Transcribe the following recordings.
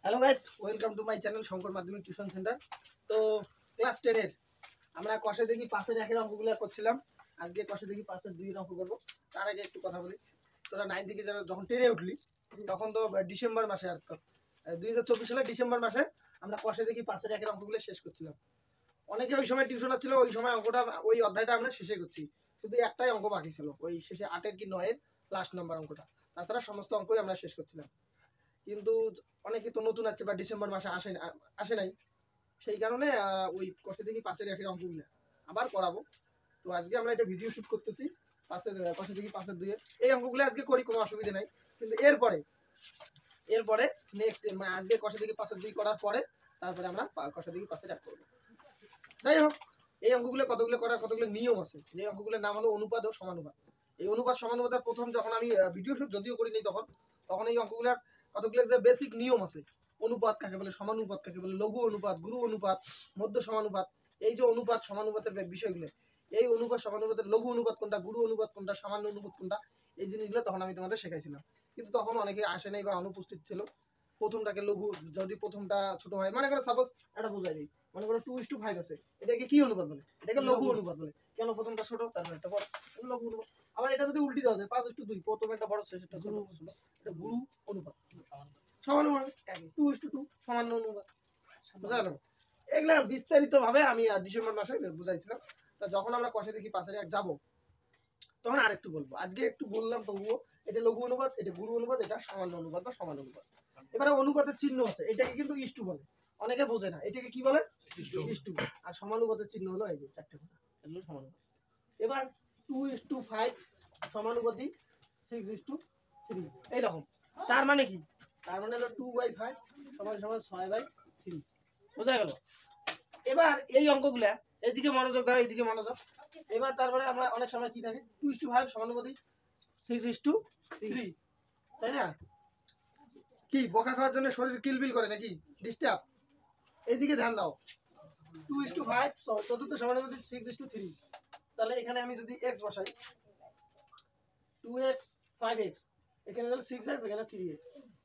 Hello guys, welcome to my channel Shankar মাধ্যমিক tuition centre. তো class 10 এর আমরা কষে দেখি পাশের একের অঙ্কগুলো করছিলাম। আজকে কষে দেখি পাশের 2 এর অঙ্ক করব। তার আগে একটু কথা বলি। তোরা 9 থেকে যখন 10 এ উঠলি তখন তো ডিসেম্বর মাসে আর তো 2024 সালের ডিসেম্বর মাসে আমরা কষে দেখি পাশের একের অঙ্কগুলো শেষ করছিলাম। অনেকে ওই সময় টিউশন ছিল, ওই সময় অঙ্কটা ওই অধ্যায়টা আমরা শেষে করছি। শুধু একটাই অঙ্ক বাকি ছিল, ওই শেষে 8 এর কি 9 এর লাস্ট নাম্বার অঙ্কটা। তাছাড়া সমস্ত অঙ্কই আমরা শেষ করছিলাম। কিন্তু অনেকে তো নতুন আছে বা ডিসেম্বর মাসে আসে নাই, সেই কারণে ওই কষে দেখি পাশের একের অঙ্কগুলো আবার করাবো। তো আজকে আমরা এটা ভিডিও শুট করতেছি পাশের কষে দেখি পাশের 2 এর এই অঙ্কগুলো আজকে করি, কোনো অসুবিধা নাই। কিন্তু এরপরে নেক্সট আজকে কষে দেখি পাশের 2 করার পরে তারপরে আমরা কষে দেখি পাশের 1 করবো। যাই হোক, এই অঙ্কগুলো কতগুলো করার কতগুলো নিয়ম আছে। যে অঙ্কগুলোর নাম হলো অনুপাত ও সমানুপাত। এই অনুপাত সমানুপাতের প্রথম যখন আমি ভিডিও শুট যদিও করিনি তখন এই অঙ্কগুলোর কতগুলো যে বেসিক নিয়ম আছে। অনুপাত কাকে বলে, সমানুপাত কাকে বলে, লঘু অনুপাত, গুরু অনুপাত, মধ্য সমানুপাত। এই যে অনুপাত সমানুপাতের বিষয়গুলো, এই অনুপাত সমানুপাতের লঘু অনুপাত কোনটা, গুরু অনুপাত কোনটা, সামান্য অনুপাত কোনটা, এই জিনিসগুলো তখন আমি তোমাদের শেখাইছিলাম। কিন্তু তখন অনেকে আসে নাই বা অনুপস্থিত ছিল। প্রথমটাকে লঘু, যদি প্রথমটা ছোট হয়, মনে করো সাপোজ এটা বোঝাই দিই, মনে করো 2:5 আছে, এটাকে কি অনুপাত বলে? এটাকে লঘু অনুপাত বলে। কেন? প্রথমটা ছোট, তারপর একটা বড়, লঘু অনুপাত। আবার এটা যদি উল্টি দেওয়া যায় 5:2, প্রথমে একটা বড় শেষেরটা ছোট, এটা গুরু অনুপাত। সমানুপাত 2:2 সামান্য অনুপাত। বুঝা গেল? এগুলা বিস্তারিত ভাবে আমি ডিসেম্বর মাসে বুঝাইছিলাম। তো যখন আমরা কষে দেখি পাশের 1 যাবো তখন আর একটু বলবো। আজকে একটু বললাম তবুও, এটা লঘু অনুপাত, এটা গুরু অনুপাত, এটা সামান্য অনুপাত বা সমান অনুপাত। এবারে অনুপাতের চিহ্ন আছে, এটাকে কিন্তু ইস্টু বলে। অনেকে বোঝে না, এটাকে কি বলে? ইস্টু। আর সমানুপাতের চিহ্ন হলো এই যে 4টে ফোঁটা, এগুলো সমানুপাত। এবার 2:5 সমানুপাতিক 6:3 এইরকম। তার মানে কি? তার মানে হলো 2/5 সমান সমান 6/3। বোঝা গেল? এবার এই অঙ্কগুলা এইদিকে মনোযোগ দাও, এইদিকে মনোযোগ। এবার তারপরে আমরা অনেক সময় কি থাকে, 2:5 সমানুপাতিক 6:3, তাই না? কি বকা খাওয়ার জন্য শরীর কিলবিল করে নাকি? ডিস্টার্ব? এইদিকে ধ্যান দাও। 2:5 চতুর্থ সমানুপাতিক 6:3। তাহলে এখানে আমি যদি x বসাই, 2x 5x, এখানে হলো 6x, এখানে 3x,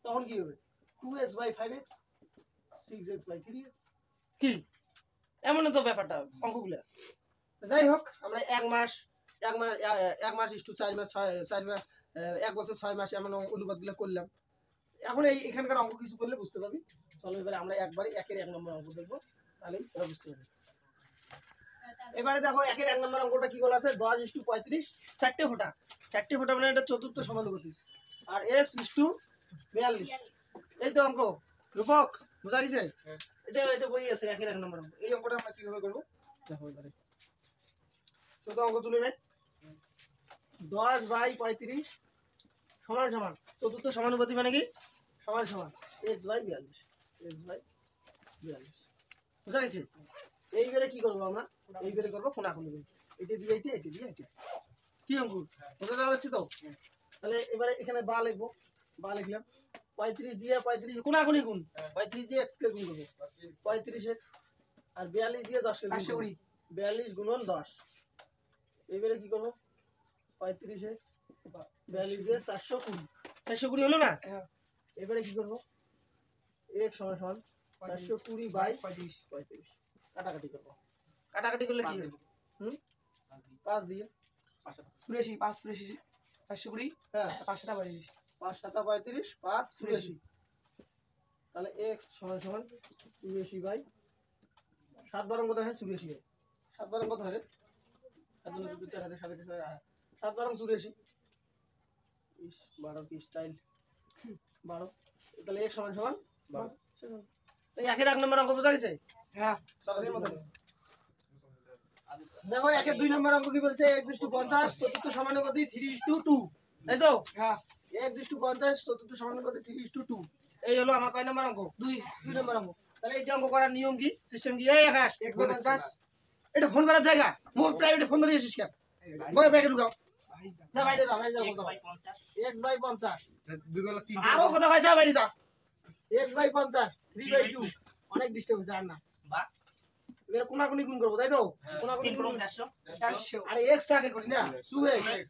তখন কি হবে? 2x/5x 6x/3x। কি এমন তো ব্যাপারটা অঙ্কগুলা। যাই হোক, আমরা এক মাস 4 মাস 4 মাস 1 বছর 6 মাস এমন অনুপাতগুলো করলাম। এখন এখানকার অঙ্ক কিছু করলে বুঝতে পারবি। চলো এবারে আমরা একবারে 1 নম্বর অঙ্ক দেখবো, তাহলেই তোরা বুঝতে পারবি। এবারে দেখো 1 নম্বর অঙ্কটা কি বলা আছে, 10:35 4টে ফোঁটা মানে এটা চতুর্থ সমানুপাতিক। আর x:42। এই তো অঙ্ক রূপক, বুঝা গেছে? এটা বই আছে 1 নম্বর অঙ্ক। এই অঙ্কটা আমরা কিভাবে করবো দেখো। এবারে ছোট অঙ্ক তুলে নে। 10/35 সমান সমান চতুর্থ সমানুপাতিক মানে কি? সমান সমান x/42। বুঝা গেছে? এইবারে কি করবো আমরা? এইবারে করবো কোনাকুনি। এটা দিয়ে এটা কি অঙ্কুর বোঝা যাচ্ছে তো? তাহলে এবারে এখানে বা লিখবো, বা লিখলাম। 35 দিয়ে 35 কোনাকুনি গুণ, 35 দিয়ে x কে গুণ করবো, 35x। আর 42 দিয়ে 10 কে গুণ করবো, 42 গুণন 10। এবারে কি করবো? 35x 42 দিয়ে 420 হলো না? এবারে কি করবো? x সমান সমান 420/35। কাটাকাটি করবো। কাটাকাটি করলে কি হবে? 5 দিয়ে 84 5 84 420 হ্যাঁ 5 7 35 5 7 35 5 84। তাহলে x সমান সমান 84/7 বারং কত হয়? 84 হয়। 7 বারং কত হয় রে? 7 2 4 হাতে 7 বারং 84। 12 কি স্টাইল 12। তাহলে x সমান সমান 12। এই 1 নম্বর অঙ্ক বোঝা গেছে? হ্যাঁ চলো এর মতো দেখো 2 নম্বর অঙ্ক কি বলছে, x:50 চতুর্থ সমানুপাতিক 3:2। তাই তো? হ্যাঁ x:50 চতুর্থ সমানুপাতিক 3:2। এই হলো আমার কয় নম্বর অঙ্ক? 2 নম্বর অঙ্ক। তাহলে এই অঙ্ক করার নিয়ম কি, সিস্টেম কি? এই আকাশ x/50 এটা ফোন করার জায়গা, মোর প্রাইভেটে ফোন ধরে এসেছিস কেন? বয় ব্যাগে ঢুকাও। যা বাইরে যা x/50 আরো কথা কইছা বাইরে যা। x/50 3/2 অনেক ডিস্টার্ব হচ্ছে আর না। বাহ, এবারে কোনাকুনি গুণ করব, তাই তো? কোনাকুনি গুণ 100। আরে x টাকে করি না, 2x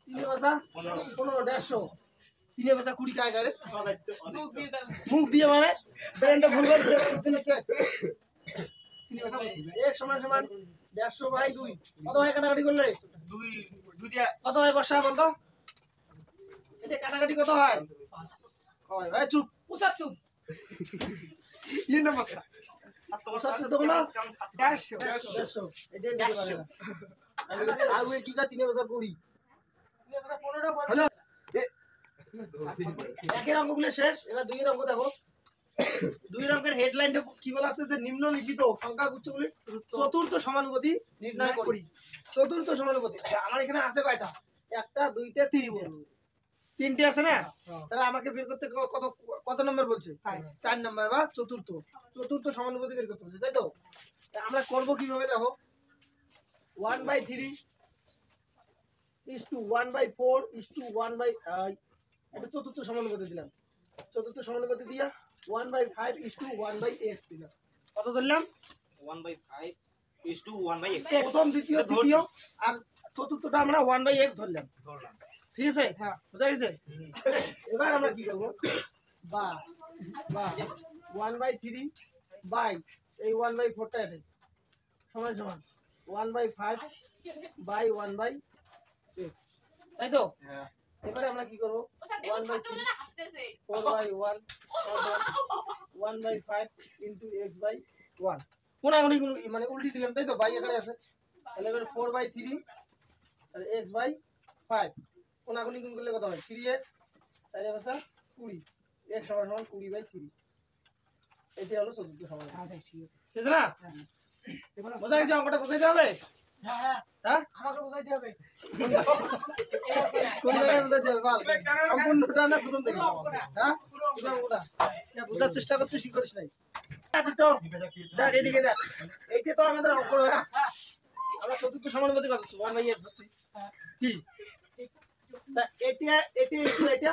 3 ভাষা 15 150 তিনে বসা 20 কায় করে মুখ দিয়ে মানে ব্রেনটা ভুল করে দিচ্ছে এক সমান সমান 150 বাই 2 কত হয় কাটাকাটি করলে 2 দিয়া কত হয় বর্ষা বলতো এটা কাটাকাটি কত হয় হয় ভাই চুপ 75 ইয়ে না বসা 75 তো না 150 150 এটা দিতে পারে না আর ওই কি কা 3 বছর 20 15 একের অঙ্কগুলো শেষ এবার দুই অঙ্ক দেখো দুই অঙ্কের হেডলাইনটা কি বলা আছে যে নিম্নলিখিত সংখ্যা গুচ্ছগুলি চতুর্থ সমানুপাতি নির্ণয় করি চতুর্থ সমানুপাতি আমার এখানে আছে কয়টা একটা দুইটা তিনটে আছে না তাহলে আমাকে বের করতে কত কত নম্বর বলছে 4 নম্বর বা চতুর্থ চতুর্থ সমানুপাতি বের করতে বলছে তাই তো আমরা করব কিভাবে দেখো 1/3 is to 1/4 is to 1 এটা চতুর্থ সমানুপাতি দিলাম চতুর্থ সমানুপাতি দিয়া 1/5 is to 1/x দিলাম কত ধরলাম 1/5 is to 1/x প্রথম দ্বিতীয় তৃতীয় আর চতুর্থটা আমরা 1/x ধরলাম ঠিক আছে হ্যাঁ। বুঝা গেছে এবার আমরা কি করব বা 1/3 বাই এই 1/4 টা এটা সমান সমান 1/5 বাই 1/x তাই তো হ্যাঁ এবারে আমরা কি করব 1/3 4/1 1/5 into x by 1 কোনাগুনি মানে উল্টি দিলাম তাই তো বাই এখানে আছে তাহলে এবারে 4/3 তাহলে x by 5 কোনাগুনি গুণ করলে কত হয় 3x 4 ভাষা 20 x সমান সমান 20/3 এটা হলো চতুর্থ সমানুপাতি আচ্ছা ঠিক আছে ঠিক আছে না বোঝা গেছে অঙ্কটা বোঝাইতে হবে হ্যাঁ হ্যাঁ আমাকে বোঝাইতে হবে কোন জায়গায় বোঝাইতে হবে বল সম্পূর্ণটা না প্রথম থেকে হ্যাঁ পুরো অঙ্কটা এটা বোঝার চেষ্টা করছিস কি করিস নাই তো দেখ এদিকে দেখ এইটা তো আমাদের অঙ্ক হ্যাঁ আমরা চতুর্থ সমানুপাতি কত হচ্ছে 1/x হচ্ছে কি তা এটা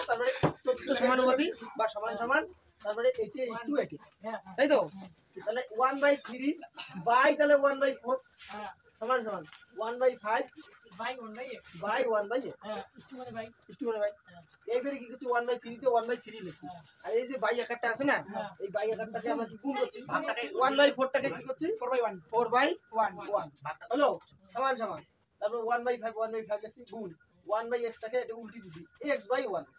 তারপরে চতুর্থ সমানুপাতি বা সমান সমান তারপরে এটা ইনটু এটা তাই তো তাহলে 1/3 বাই তাহলে 1/4 হ্যাঁ সমান সমান 1/5 বাই 1/x বাই 1/x হ্যাঁ ইস্টু মানে বাই ইনটু মানে ভাই এইবারে কি করছি 1/3 তে 1/3 লিখছি আর এই যে বাই আকারটা আছে না এই বাই আকারটাকে আমরা কি গুণ করছি ভাগটাকে 1/4 টাকে কি করছি 4/1 4/1 হলো সমান সমান তারপর 1/5 1/5 লিখছি গুণ 1/x টাকে এটা উল্টি দিছি x/1x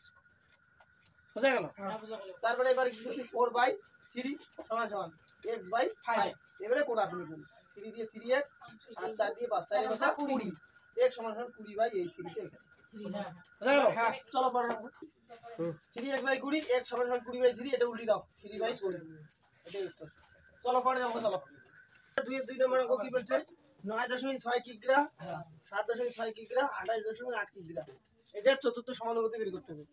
বুঝা গেল হ্যাঁ বুঝা গেল তারপরে এবারে কি করছি 4/3 সমান সমান x/5 এবারে কোন আপনি গুণ 3 দিয়ে 3x আর 4 দিয়ে 5 4 ভাষা 20 x সমান সমান 20/3 তে এখানে হ্যাঁ বুঝা গেল হ্যাঁ। চলো পরে 3x/20 x সমান সমান 20/3 এটা উল্টি দাও 3/20 এটাই উত্তর চলো পরে অঙ্ক চলো দুই নম্বর অঙ্ক কি বলছে 9.6 কিগ্রা 7.6 কিগ্রা 28.8 কিগ্রা এটা চতুর্থ সমানুপাতি বের করতে হবে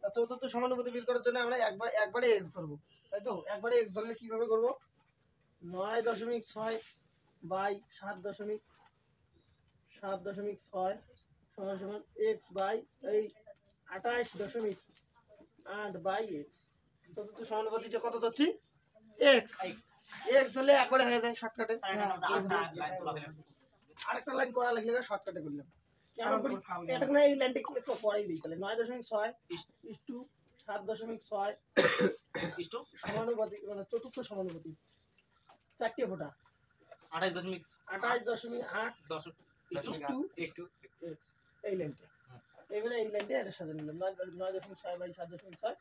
তা চতুর্থ সমানুপাতি বের করার জন্য আমরা একবারে x ধরবো তাই তো একবারে x ধরলে কিভাবে করব 9.6 বাই 7.6 সমান সমান x বাই এই 28.8 বাই x চতুর্থ সমানুপাতিটা কত ধরছি x ধরলে একবারে হয়ে যায় শর্টকাটে আরেকটা লাইন করা লাগলে শর্টকাটে করলাম কেমন করি এটা না এই লাইনটা একটু পরেই দিই তাহলে 9.6 is to 7.6 is to সমানুপাতি মানে চতুর্থ সমানুপাতি চারটি ফোঁটা 28.8 28.8 10 is to x এই লাইনটা এবারে এই লাইনটা এর সাথে নিলাম 9.6 বাই 7.6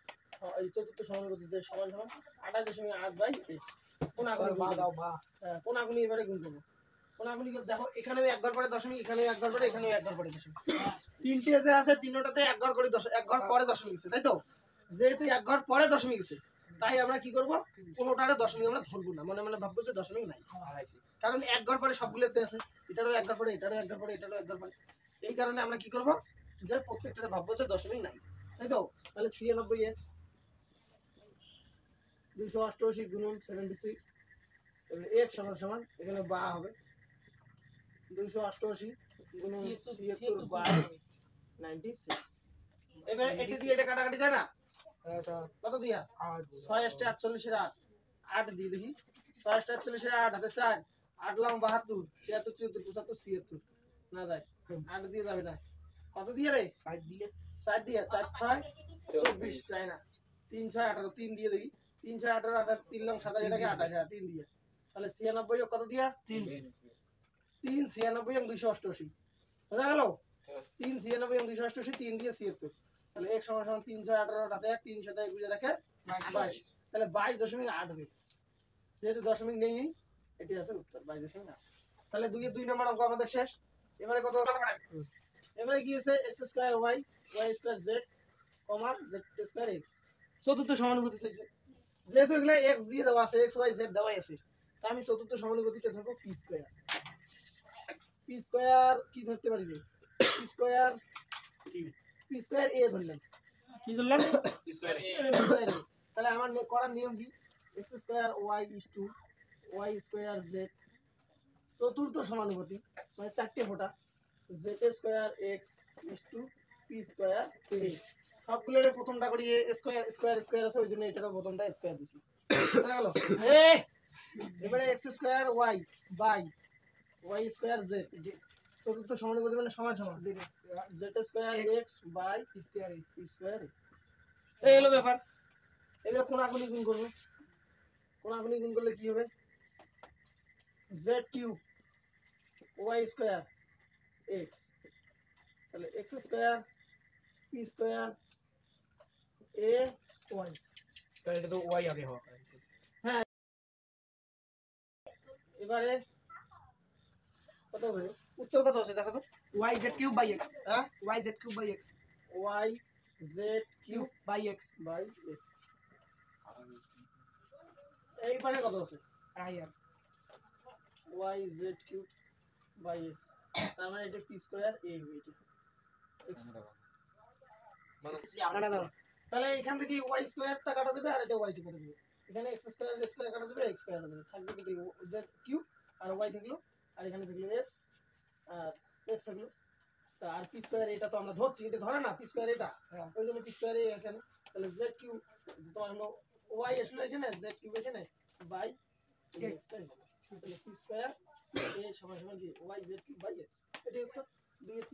এই চতুর্থ সমানুপাতিতে সমান সমান 28.8 বাই x কোন আগুনি এবারে গুণ করবো কোন আগুনি দেখো এখানেও এক ঘর পরে দশমিক এখানেও এক ঘর পরে এখানেও এক ঘর পরে দশমিক তিনটে যে আছে তিনটাতে এক ঘর করে এক ঘর পরে দশমিক আছে তাই তো যেহেতু এক ঘর পরে দশমিক আছে তাই আমরা কি করব কোনোটারে দশমিক আমরা ধরবো না মনে মনে ভাববো যে দশমিক নাই কারণ এক ঘর পরে সবগুলোতে আছে এটারও এক ঘর পরে এটারও এক ঘর পরে এটারও এক ঘর পরে এই কারণে আমরা কি করব যে প্রত্যেকটাতে ভাববো যে দশমিক নাই তাই তো তাহলে 96x 288 গুণন 76 এবারে x সমান সমান এখানে বা হবে 288 গুণন 76 বাই 96 এবারে এটি দিয়ে এটা কাটাকাটি যায় না কত দিয়া 6 8 48 এর 8 দিয়ে দেখি 6 8 48 এর 8 হাতে 4 8 লং 72 73 74 75 76 না যায় 8 দিয়ে যাবে না কত দিয়ে রে সাইড দিলে 4 দিয়ে 4 6 24 চাই না 3 6 18 3 দিয়ে দেখি 3 6 18 18 3 লং 27 এটাকে 28 3 দিয়ে তাহলে 96 কত দিয়া 3 3 96 এবং 288 বুঝা গেল 3 96 এবং 288 3 দিয়ে 76 তাহলে x সমান সমান 3 6 18 রাতে 1 3 7 1 রাখে 22 তাহলে 22.8 হবে যেহেতু দশমিক নেই এটি আছে উত্তর 22.8 তাহলে 2 নম্বর অঙ্ক আমাদের শেষ এবারে কত এবারে কি আছে x2y y2z z2 x চতুর্থ সমানুপাতি চাইছে যেহেতু এগুলা x দিয়ে দেওয়া আছে x y z দেওয়া আছে তাই আমি চতুর্থ সমানুপাতিটা ধরবো p স্কয়ার কি ধরতে পারি রে p স্কয়ার a ধরলাম কি ধরলাম স্কয়ার এ square A। তাহলে আমার করার নিয়ম কি x square y y square z চতুর্থ সমানুপাতি মানে চারটে ফোঁটা z square x p square a সবগুলোর প্রথমটা করি a স্কয়ার স্কয়ার স্কয়ার আছে ওইজন্য এটারও প্রথমটা স্কয়ার দিছি বুঝা গেল এবারে x square y by y square z চতুর্থ সমানুপাতি মানে সমান সমান z square z square x by square p square এই হলো ব্যাপার এগুলো কোনাকুনি গুণ করব কোনাকুনি গুণ করলে কি হবে z cube y square x তাহলে x square p square a y তাহলে এটা তো y আগে হওয়া এবারে কত হবে উত্তর কত আছে দেখো তো yz কিউব বাই x হ্যাঁ yz cube by x y z cube cube by x by x এই পাশে কত আছে আয়ার y z cube by x তার মানে এটা p স্কয়ার a হবে এটা না না তাহলে এখান থেকে y স্কয়ারটা কাটা যাবে আর এটা y কে কাটা যাবে এখানে x স্কয়ার কাটা যাবে x স্কয়ার কাটা যাবে থাকবে কিন্তু z কিউব আর y থাকলো আর এখানে থাকলো x আর x থাকলো তা আর p স্কয়ার এটা তো আমরা ধরছি এটা ধরে না p স্কয়ার এটা হ্যাঁ। ওই জন্য p স্কয়ার এখানে তাহলে z কিউব তো হলো y আসলে এখানে z কিউব এখানে বাই x তাহলে p স্কয়ার a সমান সমান কি y z cube by x এটাই উত্তর 2